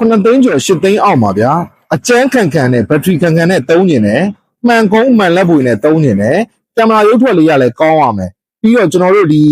9သိန်းကျော်10သိန်းအောက်မှာဗျာအကျန်းခံခံနဲ့ဘက်ထရီခံခံနဲ့သုံးနေတယ်မှန်ကုန်းမှန်လက်ပွေနဲ့သုံးနေတယ်ကင်မရာရုပ်ထွက်လေးရလဲကောင်းရမယ်ပြီးတော့ကျွန်တော်တို့ဒီ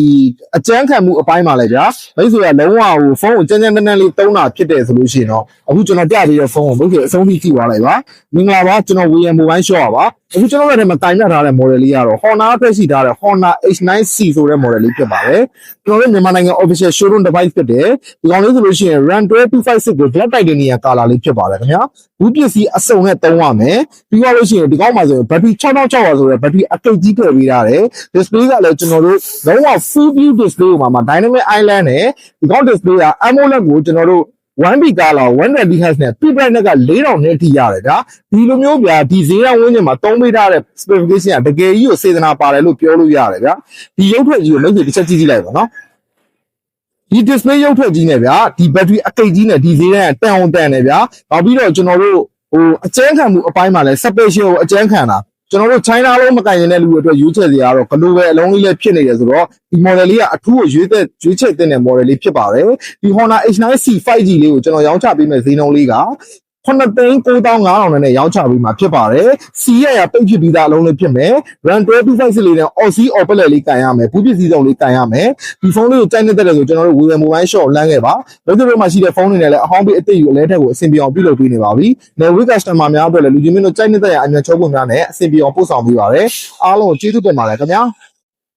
အကျန်းခံမှုအပိုင်းမှာလဲဗျာမိတ်ဆွေကလုံးဝဟိုဖုန်းကိုကြမ်းကြမ်းတမ်းတမ်းလေးသုံးတာဖြစ်တယ်ဆိုလို့ရှိရင်တော့အခုကျွန်တော်ပြပေးတဲ့ဖုန်းကိုမိတ်ဆွေအဆုံးထိကြည့်သွားလိုက်ပါမင်္ဂလာပါကျွန်တော် VM Mobile Shop ပါအခုကျွန်တော်တို့လည်းမတိုင်ပြထားတဲ့ model လေးကတော့ Honda အတွက်ရှိထားတဲ့ Honda H9C ဆိုတဲ့ model လေးဖြစ်ပါတယ်ကျွန်တော်တို့မြန်မာနိုင်ငံ official showroom device ဖြစ်တယ်ဒီကောင်လေးဆိုလို့ရှိရင် RAN 2256ကို Black Titanium color လေးဖြစ်ပါတယ်ခင်ဗျာဘူးပစ္စည်းအစုံနဲ့သုံးရမယ်ပြီးတော့လို့ရှိရင်ဒီကောင်မှာဆိုရင် battery 6600ဆိုတဲ့ battery အကိတ်ကြီးထည့်ပေးထားတယ် display ကလည်းကျွန်တော်တို့လုံးဝ full view display ကိုမှာ dynamic island နဲ့ဒီကောင် display က AMOLED ကိုကျွန်တော်တို့1B color 120 Hz နဲ့ peak brightness က4000နဲ့ထိရတယ်ဗျာဒီလိုမျိုးဗျာဒီဈေးရောင်းဝင်းကျင်မှာသုံးပေးထားတဲ့ specification ကတကယ်ကြီးကိုစေတနာပါတယ်လို့ပြောလို့ရတယ်ဗျာဒီရုပ်ထွက်ကြီးကိုမိတ်ဆွေတစ်ချက်ကြည့်ကြည့်လိုက်ပါနော်ဒီ display ရုပ်ထွက်ကြီးနဲ့ဗျာဒီ battery အကိတ်ကြီးနဲ့ဒီဈေးတန်းတန်အောင်တန်နေဗျာနောက်ပြီးတော့ကျွန်တော်တို့ဟိုအကျန်းခံမှုအပိုင်းမှာလဲ special ကိုအကျန်းခံတာကျွန်တော်တို့ China လုံးမကင်ရင်တဲ့လူတွေအတွက်ရွေးချယ်စရာတော့ global အလုံးလေးလည်းဖြစ်နေတယ်ဆိုတော့ဒီ model လေးကအထူးကိုရွေးချယ်တဲ့ model လေးဖြစ်ပါတယ်ဒီ Honda H9C 5G လေးကိုကျွန်တော်ရောင်းချပေးမယ်ဈေးနှုန်းလေးက9,9500နဲ့ရောင်းချပေးမှာဖြစ်ပါတယ်။ C ရပိတ်ဖြစ်ပြီးသားအလုံးလေးဖြစ်မယ်။ RAN 2256လေးနဲ့ Aussie Opel လေးကန်ရမယ်။ဘူးပစ္စည်းစုံလေးကန်ရမယ်။ဒီဖုန်းလေးကိုကြိုက်နေတဲ့ဆိုကျွန်တော်တို့ VM Mobile Shop လမ်းခဲ့ပါ။နောက်တစ်ခုမှရှိတဲ့ဖုန်းတွေနဲ့လည်းအဟောင်းပေးအသစ်ယူအလဲထက်ကိုအဆင်ပြေအောင်ပြုလုပ်ပေးနေပါပြီ။ Network customer များအတွက်လည်းလူချင်းမင်းတို့ကြိုက်နေတဲ့ရအမြန်ချိုးပုံများနဲ့အဆင်ပြေအောင်ပို့ဆောင်ပေးပါရစေ။အားလုံးကိုကျေးဇူးတင်ပါတယ်ခင်ဗျာ။